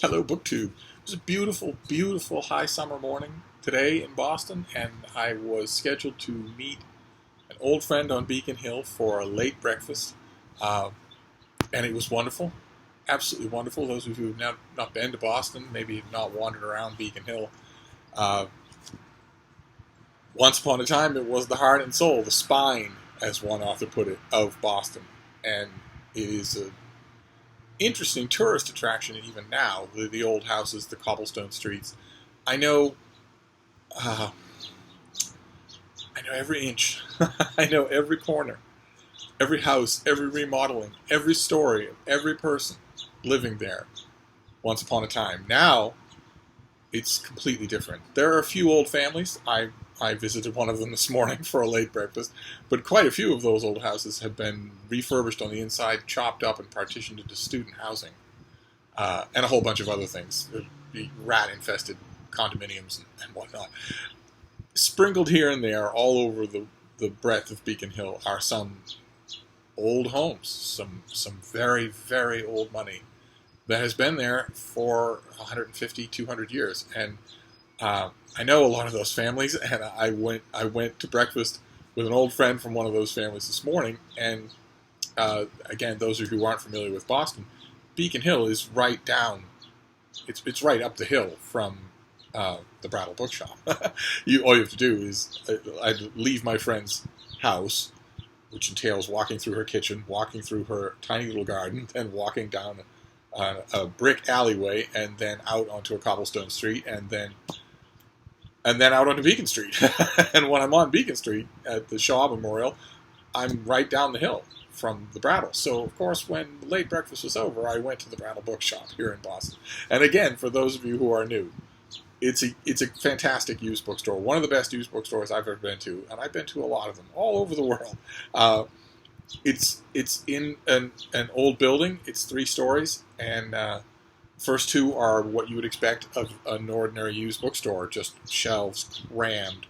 Hello, BookTube. It was a beautiful, beautiful high summer morning today in Boston, and I was scheduled to meet an old friend on Beacon Hill for a late breakfast, uh, and it was wonderful, absolutely wonderful. Those of you who have not been to Boston, maybe have not wandered around Beacon Hill. Uh, Once upon a time, it was the heart and soul, the spine, as one author put it, of Boston, and it is a interesting tourist attraction even now. The old houses, the cobblestone streets. I know, I know every inch. I know every corner, every house, every remodeling, every story of every person living there. Once upon a time. Now, it's completely different. There are a few old families. I visited one of them this morning for a late breakfast, but quite a few of those old houses have been refurbished on the inside, chopped up, and partitioned into student housing, and a whole bunch of other things, rat-infested condominiums and whatnot. Sprinkled here and there, all over the breadth of Beacon Hill, are some old homes, some very, very old money that has been there for 150, 200 years, and I know a lot of those families, and I went to breakfast with an old friend from one of those families this morning. And again, those of you who aren't familiar with Boston, Beacon Hill is right down. It's right up the hill from the Brattle Bookshop. All you have to do is I leave my friend's house, which entails walking through her kitchen, walking through her tiny little garden, then walking down a brick alleyway, and then out onto a cobblestone street, and then out onto Beacon Street. And when I'm on Beacon Street at the Shaw Memorial, I'm right down the hill from the Brattle. So, of course, when the late breakfast was over, I went to the Brattle Bookshop here in Boston. And again, for those of you who are new, it's a fantastic used bookstore. One of the best used bookstores I've ever been to, and I've been to a lot of them all over the world. It's in an old building. It's 3 stories, and first 2 are what you would expect of an ordinary used bookstore, just shelves crammed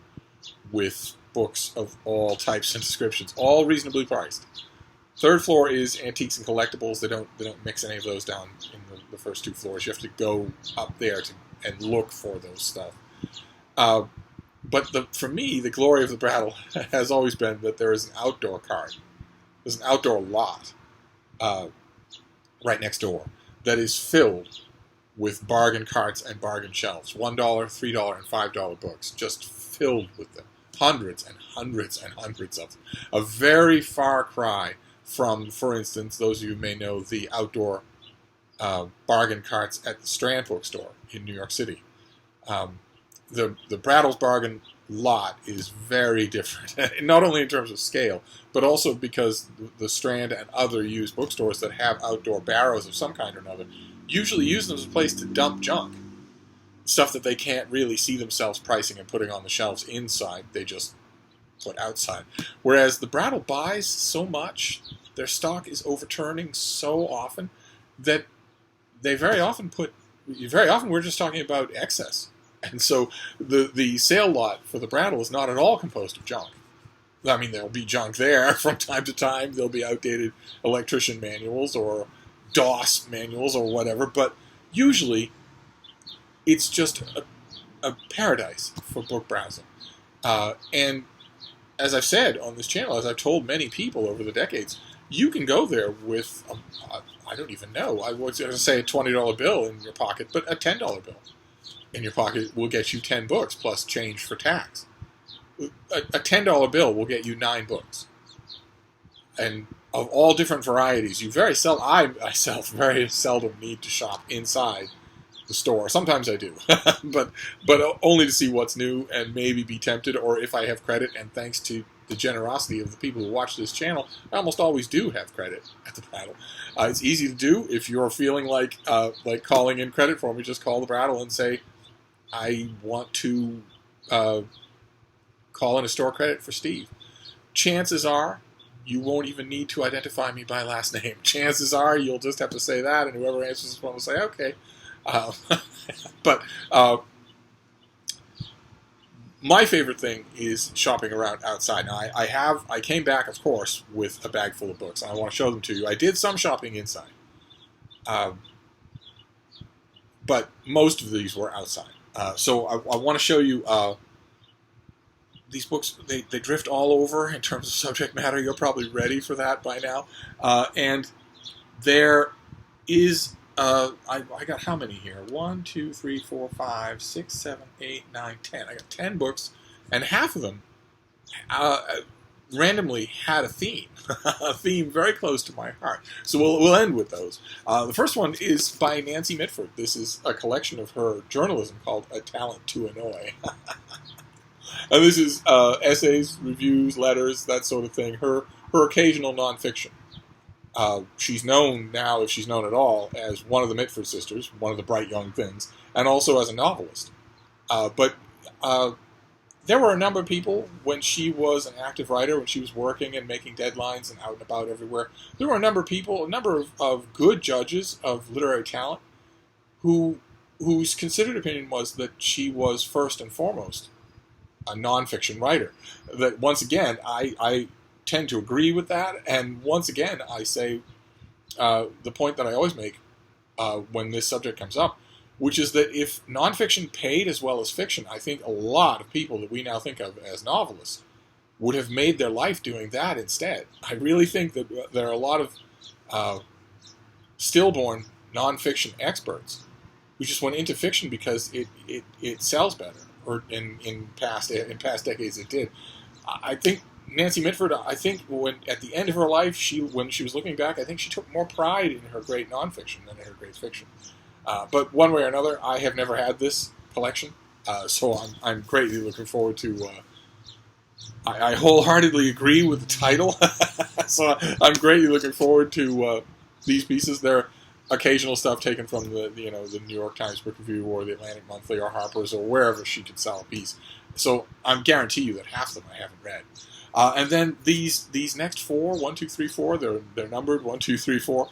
with books of all types and descriptions, all reasonably priced. 3rd floor is antiques and collectibles. They don't mix any of those down in the first 2 floors. You have to go up there and look for those stuff. But for me, the glory of the Brattle has always been that there is an outdoor cart. There's an outdoor lot right next door that is filled with bargain carts and bargain shelves. $1, $3, and $5 books, just filled with them. Hundreds and hundreds and hundreds of them. A very far cry from, for instance, those of you who may know the outdoor bargain carts at the Strand bookstore in New York City. The Brattle's bargain lot is very different, not only in terms of scale, but also because the Strand and other used bookstores that have outdoor barrows of some kind or another usually use them as a place to dump junk. Stuff that they can't really see themselves pricing and putting on the shelves inside, they just put outside. Whereas the Brattle buys so much, their stock is overturning so often, that they very often we're just talking about excess. And so the sale lot for the Brattle is not at all composed of junk. I mean, there'll be junk there from time to time. There'll be outdated electrician manuals or DOS manuals or whatever, but usually it's just a paradise for book browsing. And as I've said on this channel, as I've told many people over the decades, you can go there with, I don't even know, I was going to say a $20 bill in your pocket, but a $10 bill in your pocket will get you 10 books plus change for tax. A $10 bill will get you 9 books. And of all different varieties, I myself very seldom need to shop inside the store. Sometimes I do, but only to see what's new and maybe be tempted, or if I have credit, and thanks to the generosity of the people who watch this channel, I almost always do have credit at the Brattle. It's easy to do. If you're feeling like calling in credit for me, just call the Brattle and say, I want to call in a store credit for Steve. Chances are you won't even need to identify me by last name. Chances are you'll just have to say that, and whoever answers this phone will say, okay. But my favorite thing is shopping around outside. Now, I came back, of course, with a bag full of books. I want to show them to you. I did some shopping inside. but most of these were outside. So I want to show you these books. They drift all over in terms of subject matter. You're probably ready for that by now. And there is, I got how many here? 1, 2, 3, 4, 5, 6, 7, 8, 9, 10. I got 10 books, and half of them randomly had a theme, a theme very close to my heart. So we'll end with those. The first one is by Nancy Mitford. This is a collection of her journalism called A Talent to Annoy. And this is essays, reviews, letters, that sort of thing. Her occasional nonfiction. She's known now, if she's known at all, as one of the Mitford sisters, one of the bright young things, and also as a novelist. But there were a number of people, when she was an active writer, when she was working and making deadlines and out and about everywhere, there were a number of people, a number of good judges of literary talent, whose considered opinion was that she was first and foremost a nonfiction writer. That, once again, I tend to agree with that, and once again, I say the point that I always make when this subject comes up, which is that if nonfiction paid as well as fiction, I think a lot of people that we now think of as novelists would have made their life doing that instead. I really think that there are a lot of stillborn nonfiction experts who just went into fiction because it sells better, or in past decades it did. I think Nancy Mitford, when at the end of her life, when she was looking back, I think she took more pride in her great nonfiction than in her great fiction. But one way or another, I have never had this collection, so I'm greatly looking forward to. I wholeheartedly agree with the title, so I'm greatly looking forward to these pieces. They're occasional stuff taken from the New York Times Book Review or the Atlantic Monthly or Harper's or wherever she could sell a piece. So I guarantee you that half of them I haven't read. And then these next 4, 1, 2, 3, 4, they're numbered 1, 2, 3, 4.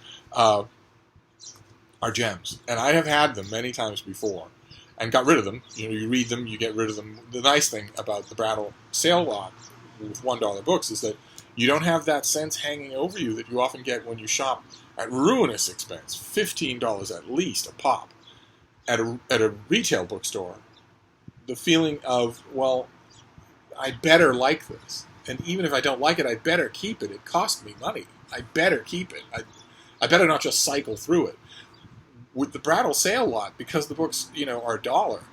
Are gems, and I have had them many times before, and got rid of them. You read them, you get rid of them. The nice thing about the Brattle sale lot with $1 books is that you don't have that sense hanging over you that you often get when you shop at ruinous expense, $15 at least a pop, at a retail bookstore. The feeling of, well, I better like this, and even if I don't like it, I better keep it. It cost me money. I better keep it. I better not just cycle through it. With the Brattle sale lot, because the books, are $1,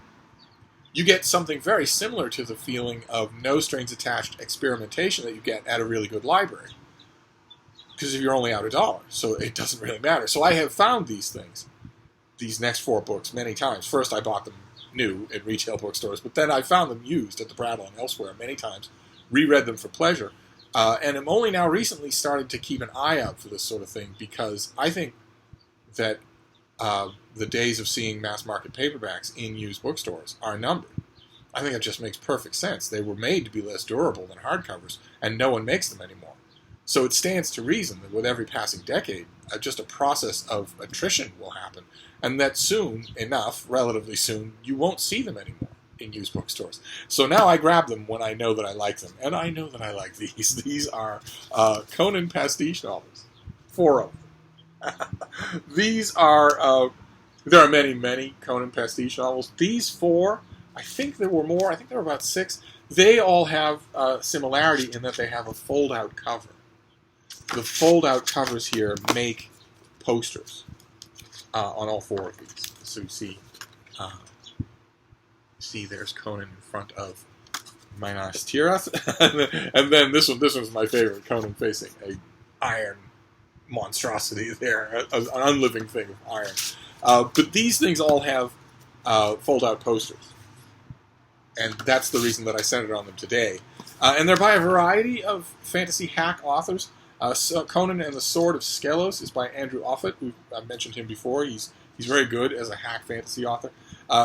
you get something very similar to the feeling of no strings attached experimentation that you get at a really good library. Because if you're only out $1, so it doesn't really matter. So I have found these things, these next 4 books, many times. First, I bought them new at retail bookstores, but then I found them used at the Brattle and elsewhere many times, reread them for pleasure, and am only now recently started to keep an eye out for this sort of thing, because I think that the days of seeing mass-market paperbacks in used bookstores are numbered. I think it just makes perfect sense. They were made to be less durable than hardcovers, and no one makes them anymore. So it stands to reason that with every passing decade, just a process of attrition will happen, and that soon enough, relatively soon, you won't see them anymore in used bookstores. So now I grab them when I know that I like them, and I know that I like these. These are Conan pastiche novels. 4 of them. These are, there are many, many Conan pastiche novels. These 4, I think there were more, I think there were about 6. They all have similarity in that they have a fold-out cover. The fold-out covers here make posters on all 4 of these. So you see there's Conan in front of Minas Tirith, and then this one's my favorite, Conan facing a iron monstrosity there, an unliving thing of iron. But these things all have fold-out posters, and that's the reason that I centered on them today. And they're by a variety of fantasy hack authors. Conan and the Sword of Skelos is by Andrew Offutt, who I've mentioned him before. He's very good as a hack fantasy author.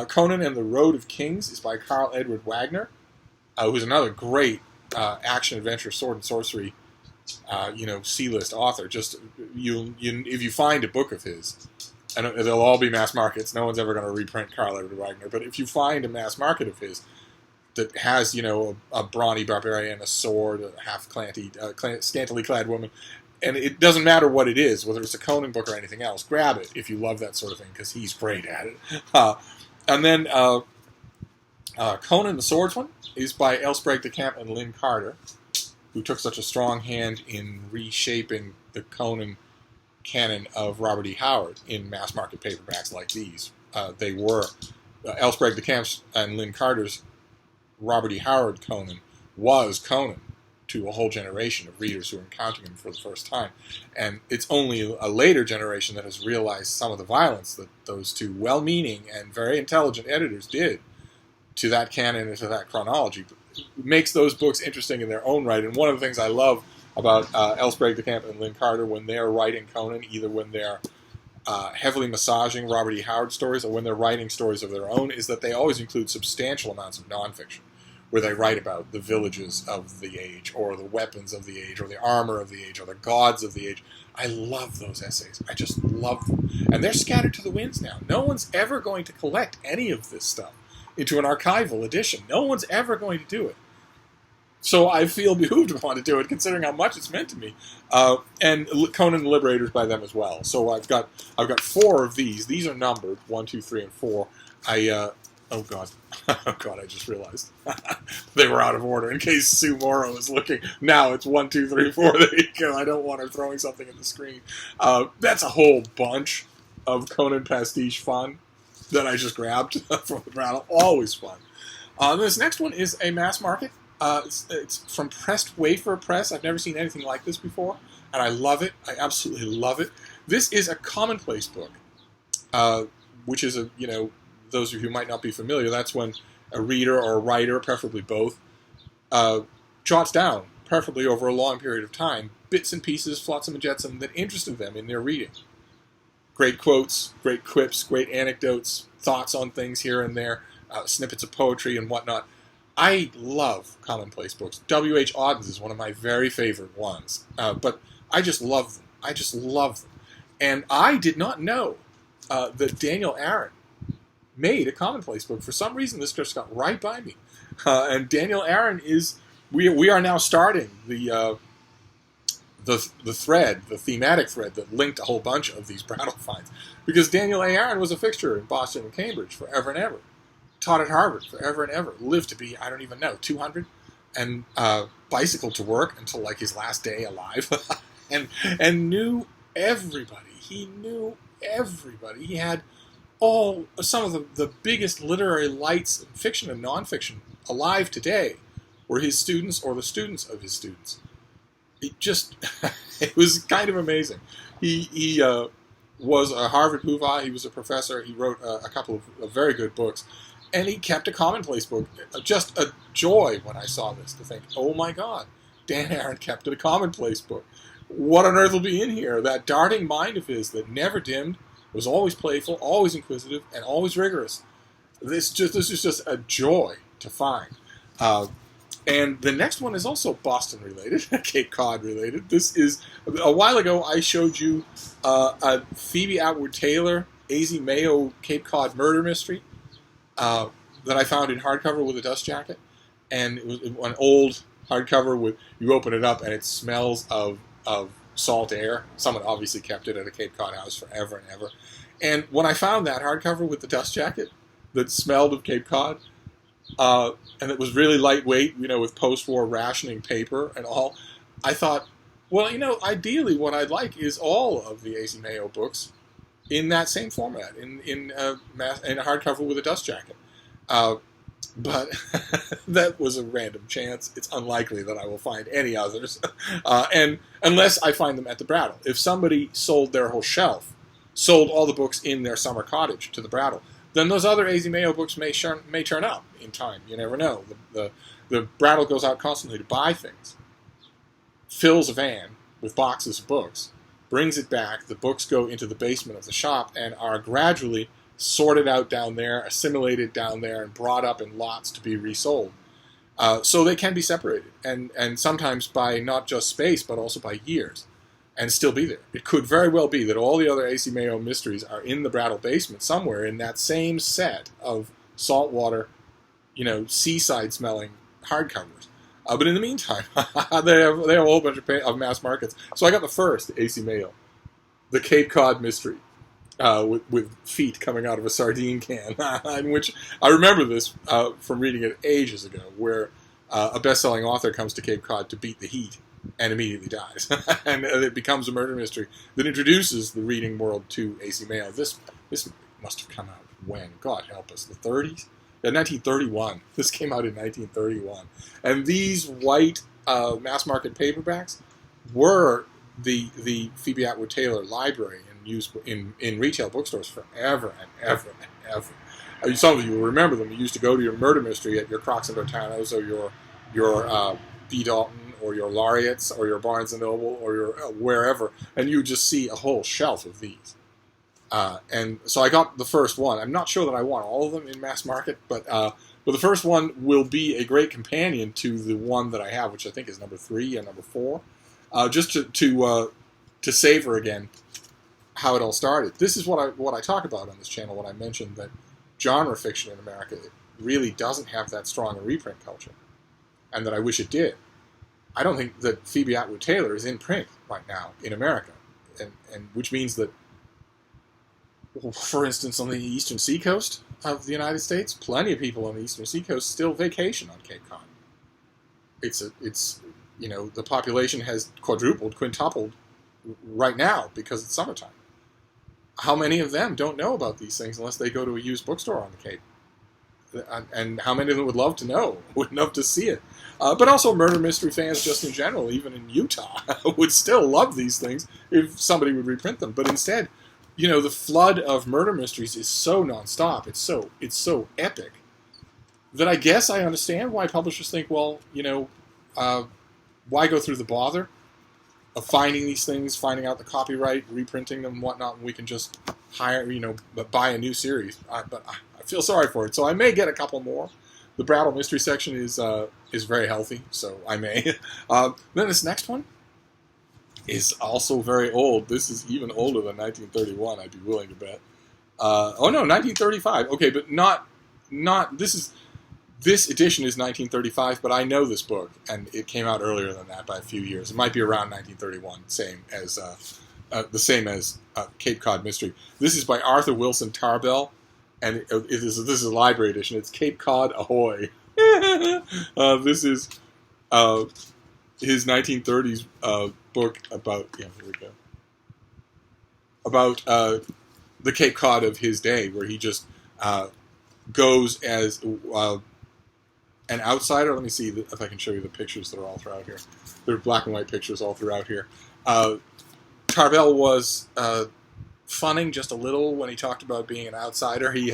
Conan and the Road of Kings is by Carl Edward Wagner, who's another great action-adventure, sword and sorcery C-list author. Just if you find a book of his, and they'll all be mass markets. No one's ever going to reprint Carl Edward Wagner. But if you find a mass market of his that has a brawny barbarian, a sword, a half scantily clad woman, and it doesn't matter what it is, whether it's a Conan book or anything else. Grab it if you love that sort of thing, because he's great at it. And then Conan the Swordsman is by Elsbreg de Camp and Lynn Carter, who took such a strong hand in reshaping the Conan canon of Robert E. Howard in mass market paperbacks like these. They were Elsbreg de Camp's and Lynn Carter's Robert E. Howard Conan was Conan to a whole generation of readers who are encountering him for the first time. And it's only a later generation that has realized some of the violence that those two well-meaning and very intelligent editors did to that canon and to that chronology. It makes those books interesting in their own right. And one of the things I love about Elsbreg de Camp and Lynn Carter when they're writing Conan, either when they're heavily massaging Robert E. Howard stories or when they're writing stories of their own, is that they always include substantial amounts of nonfiction, where they write about the villages of the age, or the weapons of the age, or the armor of the age, or the gods of the age. I love those essays. I just love them. And they're scattered to the winds now. No one's ever going to collect any of this stuff into an archival edition. No one's ever going to do it. So I feel behooved to want to do it, considering how much it's meant to me. And Conan the Liberator's by them as well. So I've got 4 of these. These are numbered 1, 2, 3, and 4. Oh God, I just realized they were out of order. In case Sue Morrow is looking, now it's 1, 2, 3, 4. There you go. I don't want her throwing something at the screen. That's a whole bunch of Conan pastiche fun that I just grabbed from the Brattle. Always fun. This next one is a mass market. It's from Pressed Wafer Press. I've never seen anything like this before, and I love it. I absolutely love it. This is a commonplace book, which is those of you who might not be familiar, that's when a reader or a writer, preferably both, jots down, preferably over a long period of time, bits and pieces, flotsam and jetsam, that interested them in their reading. Great quotes, great quips, great anecdotes, thoughts on things here and there, snippets of poetry and whatnot. I love commonplace books. W.H. Auden's is one of my very favorite ones, but I just love them. I just love them. And I did not know that Daniel Aaron made a commonplace book. For some reason, this just got right by me. And Daniel Aaron is, we are now starting the thread, the thematic thread that linked a whole bunch of these Brattle finds. Because Daniel A. Aaron was a fixture in Boston and Cambridge forever and ever. Taught at Harvard forever and ever. Lived to be, I don't even know, 200. And bicycled to work until like his last day alive. and knew everybody. He knew everybody. He had some of the biggest literary lights in fiction and nonfiction alive today were his students or the students of his students. It was kind of amazing. He was a Harvard hoovah. He was a professor. He wrote a couple of very good books. And he kept a commonplace book. Just a joy when I saw this to think, oh my God, Dan Aaron kept a commonplace book. What on earth will be in here? That darting mind of his that never dimmed, was always playful, always inquisitive, and always rigorous. This is just a joy to find. And the next one is also Boston related, Cape Cod related. This is, a while ago I showed you a Phoebe Atwood Taylor, A.Z. Mayo Cape Cod murder mystery that I found in hardcover with a dust jacket. And it was an old hardcover with, you open it up and it smells of salt air. Someone obviously kept it at a Cape Cod house forever and ever. And when I found that hardcover with the dust jacket that smelled of Cape Cod, and it was really lightweight, with post-war rationing paper and all, I thought, well, ideally what I'd like is all of the A.C. Mayo books in that same format, in a hardcover with a dust jacket. But that was a random chance. It's unlikely that I will find any others, and unless I find them at the Brattle. If somebody sold their whole shelf, sold all the books in their summer cottage to the Brattle, then those other A.Z. Mayo books may turn up in time. You never know. The Brattle goes out constantly to buy things, fills a van with boxes of books, brings it back. The books go into the basement of the shop and are gradually sorted out down there, assimilated down there, and brought up in lots to be resold. So they can be separated, and sometimes by not just space, but also by years, and still be there. It could very well be that all the other A.C. Mayo mysteries are in the Brattle basement somewhere in that same set of saltwater, seaside-smelling hardcovers. But in the meantime, they have a whole bunch of mass markets. So I got the first AC Mail, the Cape Cod Mystery, with feet coming out of a sardine can, in which I remember this from reading it ages ago, where a best-selling author comes to Cape Cod to beat the heat and immediately dies. And it becomes a murder mystery that introduces the reading world to AC Mail. This must have come out when? God help us, the 30s? Yeah, 1931. This came out in 1931. And these white mass-market paperbacks were the Phoebe Atwood Taylor library and used in retail bookstores forever and ever and ever. Some of you will remember them. You used to go to your murder mystery at your Crocs and Bertanos or your B. Dalton or your Laureates or your Barnes & Noble or your wherever, and you would just see a whole shelf of these. And so I got the first one. I'm not sure that I want all of them in mass market, but the first one will be a great companion to the one that I have, which I think is number 3 and number 4. Just to savor again how it all started. This is what I talk about on this channel when I mention that genre fiction in America really doesn't have that strong a reprint culture, and that I wish it did. I don't think that Phoebe Atwood Taylor is in print right now in America, and which means that, for instance, on the eastern seacoast of the United States, plenty of people on the eastern seacoast still vacation on Cape Cod. It's the population has quadrupled, quintupled right now because it's summertime. How many of them don't know about these things unless they go to a used bookstore on the Cape? And how many of them would love to know, would love to see it? But also murder mystery fans just in general, even in Utah, would still love these things if somebody would reprint them. But instead, the flood of murder mysteries is so nonstop, it's so epic, that I guess I understand why publishers think, well, why go through the bother of finding these things, finding out the copyright, reprinting them, and whatnot, and we can just buy a new series. But I feel sorry for it, so I may get a couple more. The Brattle mystery section is very healthy, so I may. Then this next one is also very old. This is even older than 1931, I'd be willing to bet. 1935. Okay, but not this edition is 1935, but I know this book, and it came out earlier than that by a few years. It might be around 1931, the same as Cape Cod Mystery. This is by Arthur Wilson Tarbell, and this is a library edition. It's Cape Cod Ahoy. This is his 1930s book about the Cape Cod of his day, where he just goes as an outsider. Let me see if I can show you the pictures that are all throughout here. There are black and white pictures all throughout here. Tarbell was funning just a little when he talked about being an outsider. He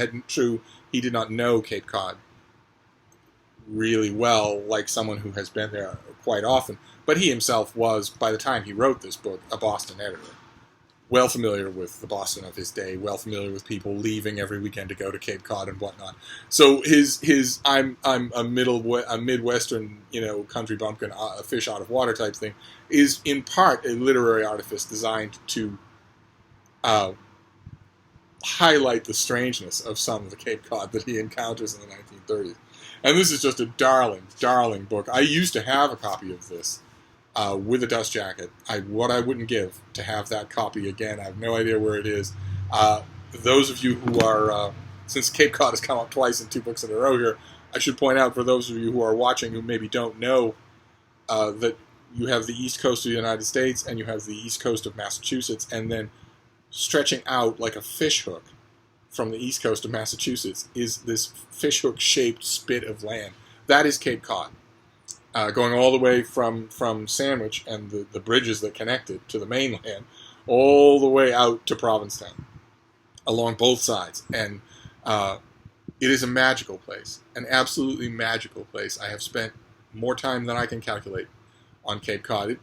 did not know Cape Cod really well, like someone who has been there quite often. But he himself was, by the time he wrote this book, a Boston editor. Well familiar with the Boston of his day, well familiar with people leaving every weekend to go to Cape Cod and whatnot. So his I'm a Midwestern, country bumpkin, a fish out of water type thing, is in part a literary artifice designed to highlight the strangeness of some of the Cape Cod that he encounters in the 1930s. And this is just a darling, darling book. I used to have a copy of this. With a dust jacket. What I wouldn't give to have that copy again. I have no idea where it is. Those of you who are, since Cape Cod has come up twice in 2 books in a row here, I should point out for those of you who are watching who maybe don't know that you have the east coast of the United States and you have the east coast of Massachusetts, and then stretching out like a fish hook from the east coast of Massachusetts is this fish hook shaped spit of land. That is Cape Cod. Going all the way from Sandwich and the bridges that connect it to the mainland, all the way out to Provincetown, along both sides. And it is a magical place, an absolutely magical place. I have spent more time than I can calculate on Cape Cod.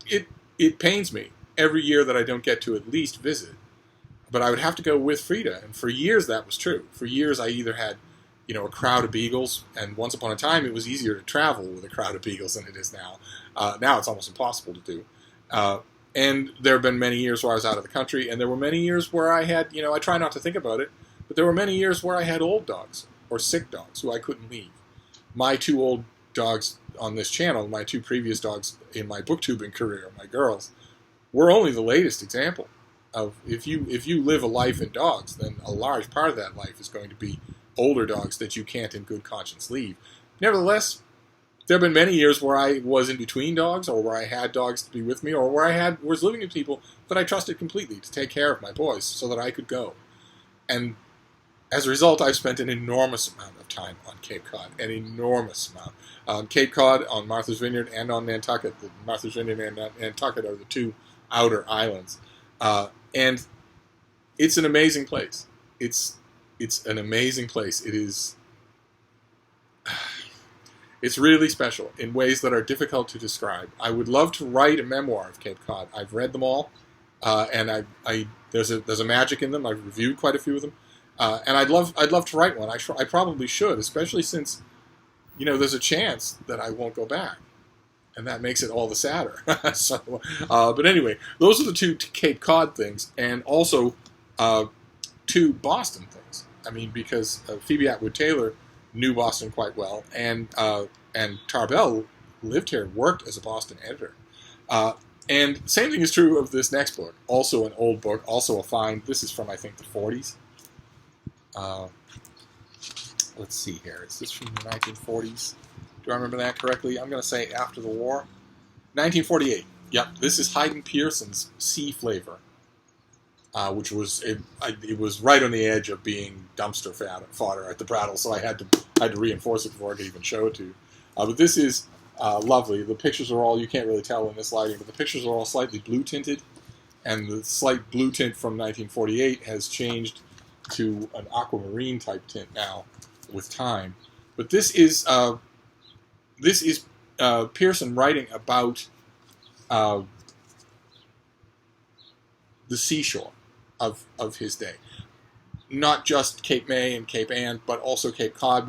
It pains me every year that I don't get to at least visit. But I would have to go with Frida, and for years that was true. For years I either had a crowd of beagles, and once upon a time it was easier to travel with a crowd of beagles than it is now. Now it's almost impossible to do. And there have been many years where I was out of the country, and there were many years where I had, I try not to think about it, but there were many years where I had old dogs or sick dogs who I couldn't leave. My 2 old dogs on this channel, my two previous dogs in my booktubing career, my girls, were only the latest example of if you live a life in dogs, then a large part of that life is going to be older dogs that you can't in good conscience leave. Nevertheless, there have been many years where I was in between dogs, or where I had dogs to be with me, or where I was living with people that I trusted completely to take care of my boys so that I could go. And as a result, I've spent an enormous amount of time on Cape Cod, an enormous amount. Cape Cod, on Martha's Vineyard, and on Nantucket. Martha's Vineyard and Nantucket are the two outer islands. And it's an amazing place. It's an amazing place. It's really special in ways that are difficult to describe. I would love to write a memoir of Cape Cod. I've read them all, and there's a magic in them. I've reviewed quite a few of them, and I'd love to write one. I probably should, especially since there's a chance that I won't go back, and that makes it all the sadder. But anyway, those are the two Cape Cod things, and also two Boston things. I mean, because Phoebe Atwood Taylor knew Boston quite well, and Tarbell lived here and worked as a Boston editor. And same thing is true of this next book, also an old book, also a find. This is from, I think, the 40s. Let's see here. Is this from the 1940s? Do I remember that correctly? I'm going to say after the war. 1948. Yep, this is Hayden Pearson's Sea Flavor, which was it was right on the edge of being dumpster fodder at the Brattle, so I had to reinforce it before I could even show it to you. But this is lovely. The pictures are all, you can't really tell in this lighting, but the pictures are all slightly blue tinted, and the slight blue tint from 1948 has changed to an aquamarine type tint now with time. But this is Pearson writing about the seashore of his day. Not just Cape May and Cape Ann, but also Cape Cod,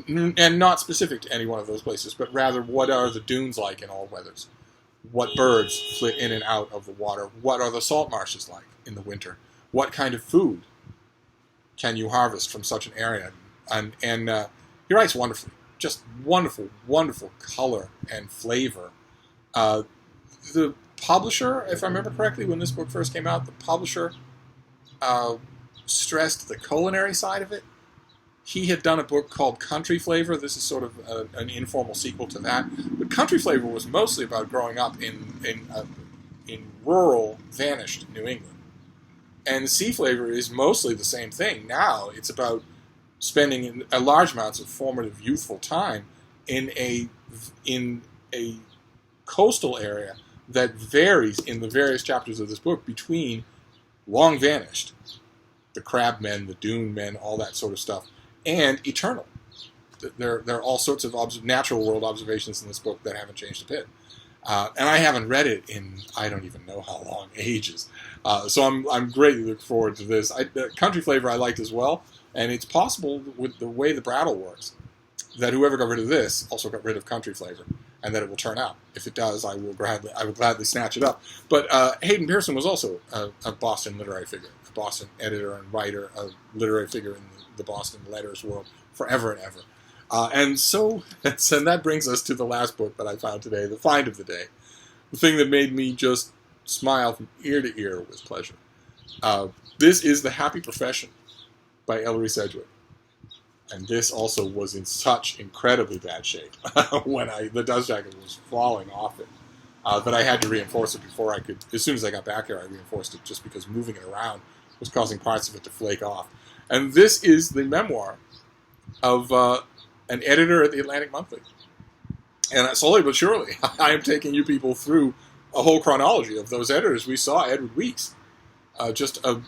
and not specific to any one of those places, but rather what are the dunes like in all weathers? What birds flit in and out of the water? What are the salt marshes like in the winter? What kind of food can you harvest from such an area? And he writes wonderfully. Just wonderful, wonderful color and flavor. The publisher, if I remember correctly, when this book first came out, the publisher stressed the culinary side of it. He had done a book called Country Flavor. This is sort of an informal sequel to that. But Country Flavor was mostly about growing up in rural, vanished New England. And Sea Flavor is mostly the same thing. Now it's about spending a large amounts of formative, youthful time in a coastal area that varies in the various chapters of this book between long vanished, the crab men, the dune men, all that sort of stuff, and eternal. There are all sorts of natural world observations in this book that haven't changed a bit. And I haven't read it in, I don't even know how long, ages. So I'm greatly looking forward to this. Country Flavor I liked as well, and it's possible with the way the Brattle works that whoever got rid of this also got rid of Country Flavor, and that it will turn out. If it does, I will gladly snatch it up. But Hayden Pearson was also a Boston literary figure, a Boston editor and writer, a literary figure in the Boston letters world forever and ever. And that brings us to the last book that I found today, the find of the day. The thing that made me just smile from ear to ear with pleasure. This is The Happy Profession by Ellery Sedgwick. And this also was in such incredibly bad shape when the dust jacket was falling off it that I had to reinforce it before I could. As soon as I got back here, I reinforced it just because moving it around was causing parts of it to flake off. And this is the memoir of an editor at the Atlantic Monthly. And slowly but surely, I am taking you people through a whole chronology of those editors. We saw Edward Weeks. Just a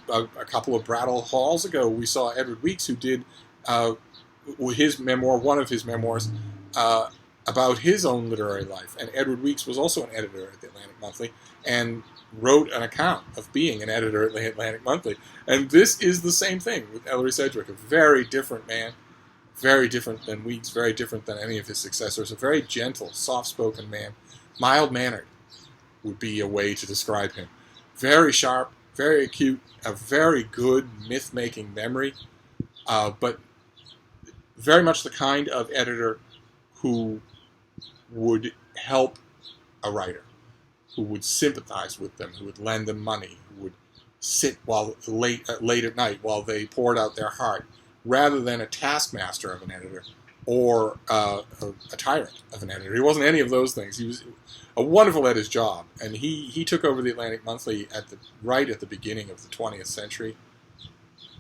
couple of Brattle hauls ago, we saw Edward Weeks, who did his memoir, one of his memoirs, about his own literary life. And Edward Weeks was also an editor at the Atlantic Monthly and wrote an account of being an editor at the Atlantic Monthly. And this is the same thing with Ellery Sedgwick, a very different man, very different than Weeks, very different than any of his successors, a very gentle, soft-spoken man, mild-mannered would be a way to describe him. Very sharp, very acute, a very good myth-making memory, but very much the kind of editor who would help a writer, who would sympathize with them, who would lend them money, who would sit while late at night while they poured out their heart, rather than a taskmaster of an editor or a tyrant of an editor. He wasn't any of those things. He was a wonderful at his job, and he took over the Atlantic Monthly right at the beginning of the 20th century,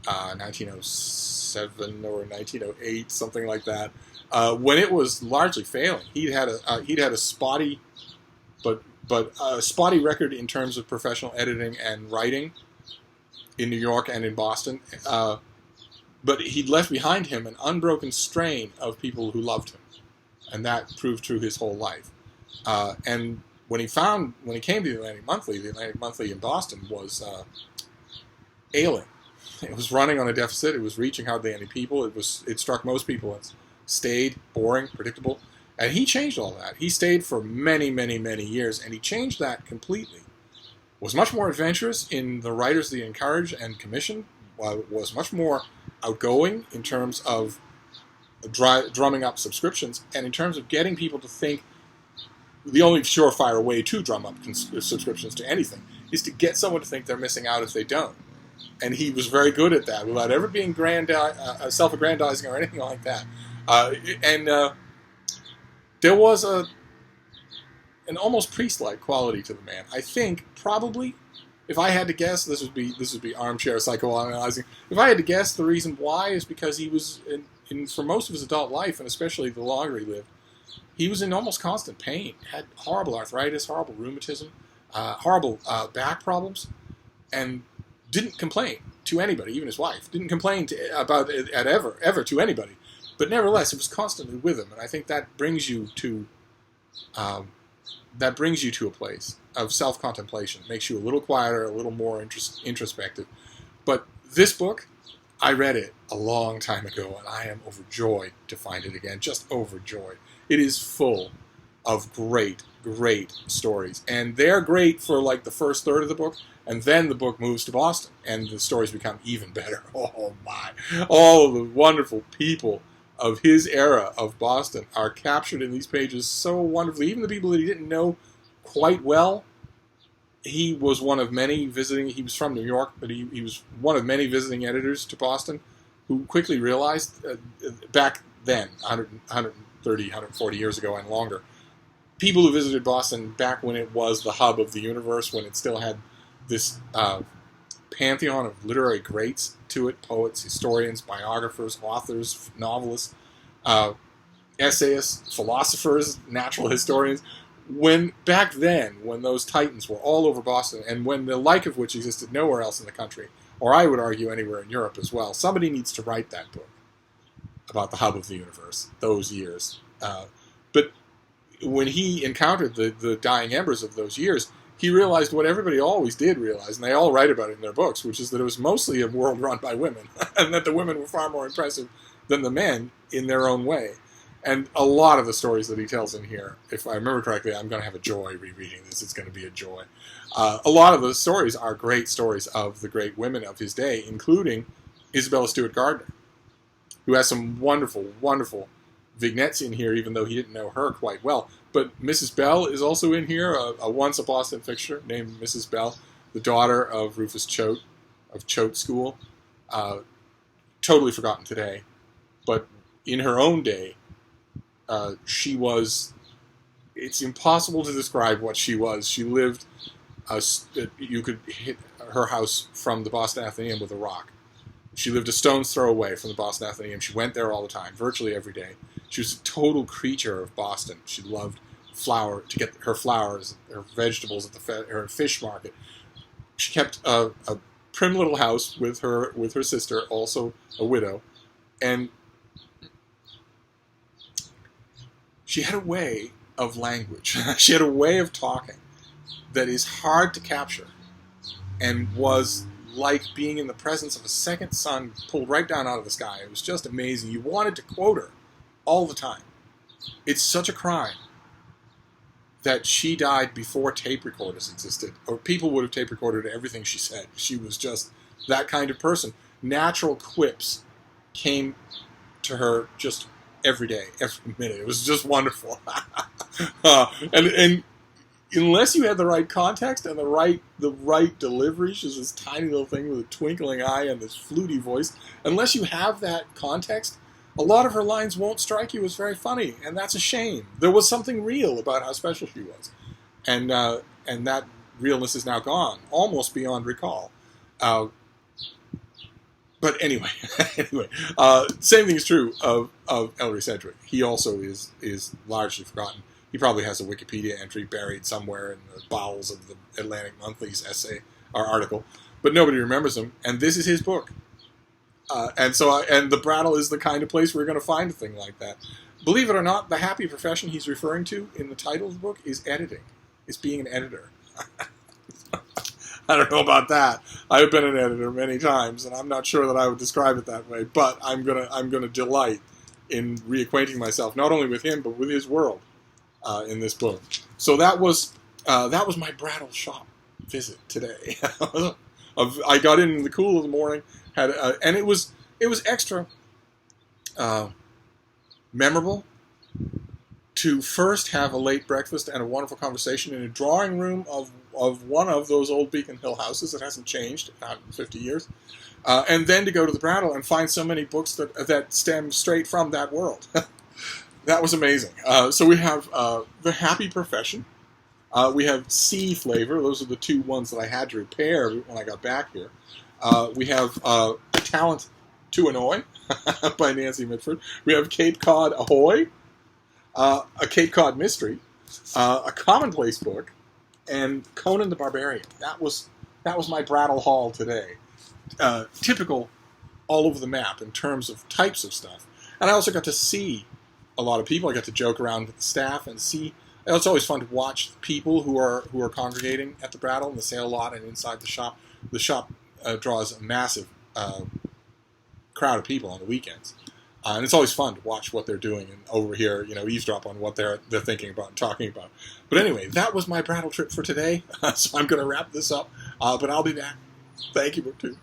1907 or 1908, something like that, when it was largely failing. He'd had a spotty, but a spotty record in terms of professional editing and writing in New York and in Boston. But he'd left behind him an unbroken strain of people who loved him, and that proved true his whole life. And when he came to the Atlantic Monthly in Boston was ailing. It was running on a deficit. It was reaching hardly any people. It struck most people as staid, boring, predictable. And he changed all that. He stayed for many, many, many years, and he changed that completely. Was much more adventurous in the writers that he encouraged and commissioned. Was much more outgoing in terms of drumming up subscriptions, and in terms of getting people to think the only surefire way to drum up subscriptions to anything is to get someone to think they're missing out if they don't. And he was very good at that, without ever being self-aggrandizing or anything like that. There was an almost priest-like quality to the man. I think probably, if I had to guess, this would be armchair psychoanalyzing. If I had to guess, the reason why is because he was for most of his adult life, and especially the longer he lived, he was in almost constant pain. Had horrible arthritis, horrible rheumatism, horrible back problems, and didn't complain to anybody, even his wife. Didn't complain about it ever to anybody. But nevertheless, it was constantly with him, and I think that brings you to a place of self-contemplation. It makes you a little quieter, a little more introspective. But this book, I read it a long time ago, and I am overjoyed to find it again. Just overjoyed. It is full of great, great stories, and they're great for like the first third of the book, and then the book moves to Boston, and the stories become even better. Oh my! All the wonderful people of his era of Boston are captured in these pages so wonderfully. Even the people that he didn't know quite well. He was one of many visiting. He was from New York, but he was one of many visiting editors to Boston who quickly realized back then, 130, 140 years ago and longer, people who visited Boston back when it was the hub of the universe, when it still had this pantheon of literary greats to it, poets, historians, biographers, authors, novelists, essayists, philosophers, natural historians. Back then, when those titans were all over Boston, and when the like of which existed nowhere else in the country, or I would argue anywhere in Europe as well, somebody needs to write that book about the hub of the universe, those years. But when he encountered the dying embers of those years, he realized what everybody always did realize, and they all write about it in their books, which is that it was mostly a world run by women, and that the women were far more impressive than the men in their own way. And a lot of the stories that he tells in here, if I remember correctly, I'm going to have a joy rereading this. It's going to be a joy. A lot of those stories are great stories of the great women of his day, including Isabella Stewart Gardner, who has some wonderful, wonderful vignettes in here, even though he didn't know her quite well. But Mrs. Bell is also in here, once a Boston fixture named Mrs. Bell, the daughter of Rufus Choate, of Choate School. Totally forgotten today. But in her own day, she was, it's impossible to describe what she was. She lived, you could hit her house from the Boston Athenaeum with a rock. She lived a stone's throw away from the Boston Athenaeum. She went there all the time, virtually every day. She was a total creature of Boston. She loved to get her flowers, her vegetables at her fish market. She kept a prim little house with her sister, also a widow, and she had a way of language. She had a way of talking that is hard to capture, and was like being in the presence of a second sun pulled right down out of the sky. It was just amazing. You wanted to quote her all the time. It's such a crime that she died before tape recorders existed, or people would have tape recorded everything she said. She was just that kind of person. Natural quips came to her just every day, every minute. It was just wonderful. And unless you had the right context and the right delivery, she's this tiny little thing with a twinkling eye and this fluty voice. Unless you have that context, a lot of her lines won't strike you as very funny, and that's a shame. There was something real about how special she was, and that realness is now gone, almost beyond recall. But anyway, same thing is true of Ellery Sedgwick. He also is largely forgotten. He probably has a Wikipedia entry buried somewhere in the bowels of the Atlantic Monthly's essay or article, but nobody remembers him. And this is his book, and the Brattle is the kind of place where you're going to find a thing like that. Believe it or not, the happy profession he's referring to in the title of the book is editing. It's being an editor. I don't know about that. I've been an editor many times, and I'm not sure that I would describe it that way. But I'm gonna delight in reacquainting myself not only with him but with his world in this book. So that was my Brattle shop visit today. I got in the cool of the morning, and it was extra memorable to first have a late breakfast and a wonderful conversation in a drawing room of one of those old Beacon Hill houses that hasn't changed in 150 years, and then to go to the Brattle and find so many books that stem straight from that world. That was amazing. So we have The Happy Profession. We have Sea Flavor. Those are the two ones that I had to repair when I got back here. We have A Talent to Annoy by Nancy Mitford. We have Cape Cod Ahoy, a Cape Cod Mystery, a commonplace book, and Conan the Barbarian. That was my Brattle haul today. Typical, all over the map in terms of types of stuff. And I also got to see a lot of people. I got to joke around with the staff and see. It's always fun to watch people who are congregating at the Brattle in the sale lot and inside the shop. The shop draws a massive crowd of people on the weekends. And it's always fun to watch what they're doing and over here, eavesdrop on what they're thinking about and talking about. But anyway, that was my Brattle trip for today. So I'm going to wrap this up, but I'll be back. Thank you, BookTube.